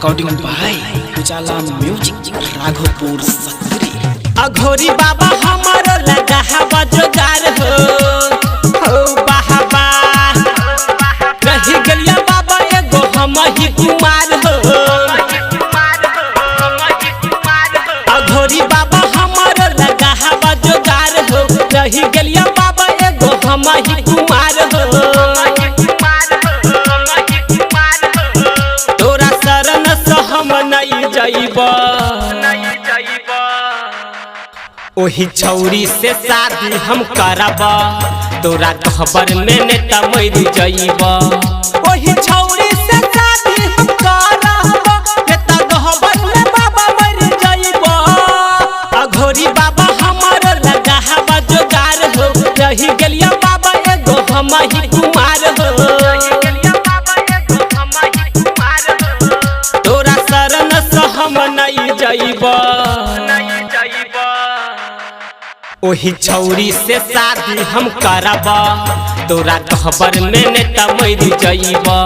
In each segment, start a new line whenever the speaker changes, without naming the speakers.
Recording by उजाला music Raghopur सतरी।
अघोरी बाबा हमारो लगा हवा जोगार हो बाबा रही गलिया बाबा एगो हम ही कुमार हो। अघोरी बाबा हमारो लगा हवा जोगार हो रही गलिया बाबा एगो हम ही कुमार हो। तोरा शरण से हम नहीं जाइबा ओही छौरी से शादी हम करबा तोरा खबर में नेता मर जाइबा। ओही छौरी से शादी हम करबा नेता खबर में बाबा मर जाइबा। अघोरी बाबा हमार लगा हवा जोगार हो रही गलिया बाबा एगो हम ही कुमार हो। तोरा शरण से हम नहीं जाइबा ओही छौरी से शादी हम करबा तोरा खबर में नेता मर जाइबा।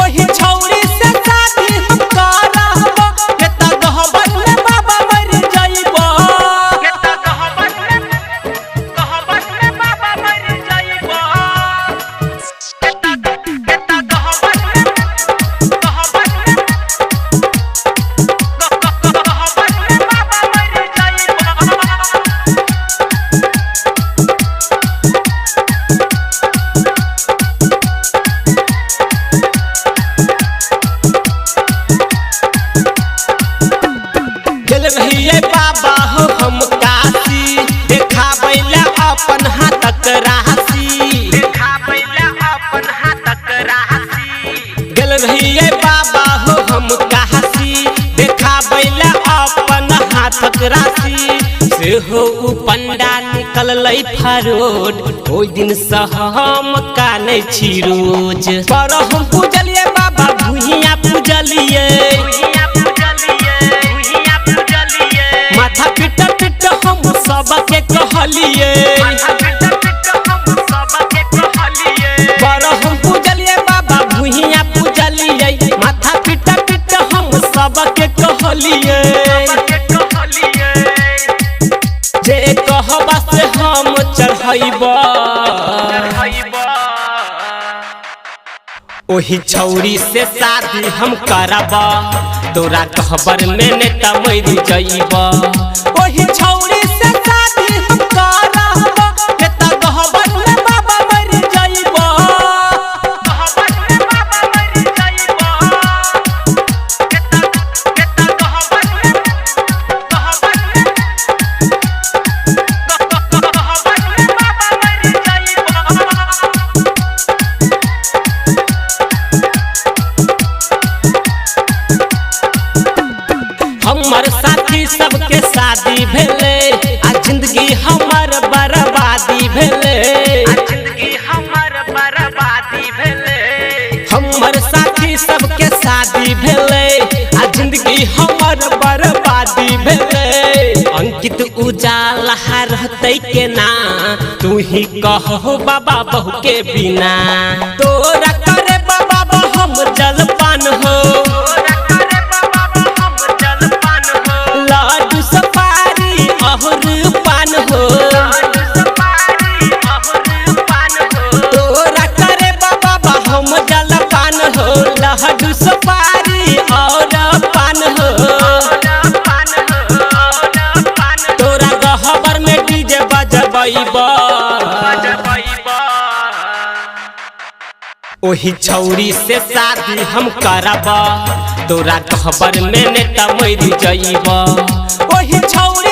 ओही छौरी से शादी हम करबा नेता खबर में बाबा मर जाइबा। नेता खबर में बाबा मर जाइबा। नेता खबर में बाबा मर जाइबा। रहिए बाबा हो हम काशी देखाबैला अपन हाथक राशि। गल रहिए बाबा हो हम काशी देखाबैला अपन हाथक राशि। से हो उ पंडा निकल फरोड ओइ दिन से हम कानै छी रोज। पर हम पूजलिए बाबा भुइया पूजलिए माथा पिट पिट हम सबके कहलिए। पर हम पूजलिए बाबा भुइया पूजलिए माथा पिट पिट हम सबके कहलिए। जे कहबा से हम चढ़ैबा ओही छौरी से शादी हम करबा तोरा खबर में नेता मर जाइबा। ओही छौरी से शादी हम करबा नेता खबर में बाबा मर जाइबा। खबर में बाबा मर जाइबा। नेता खबर में बाबा मर जाइबा। हमर साथी सबके शादी भेले आ जिंदगी हमर बर्बादी भेले। हमर साथी सबके शादी भेले आ जिंदगी हमर बर्बादी भेले। अंकित उजाला रहते के ना तू ही कहो बाबा बहू के बिना। तोरा करे बाबा हम जलपान हो लाडू सफारी अहुर पान हो। तोरा करे बाबा हम जलपान हो लाडू सफारी और पान हो। तोरा गहबर में डीजे बजबैबा ओही छौरी से शादी हम करबा तोरा खबर में नेता मर जाइबा। ओही छौरी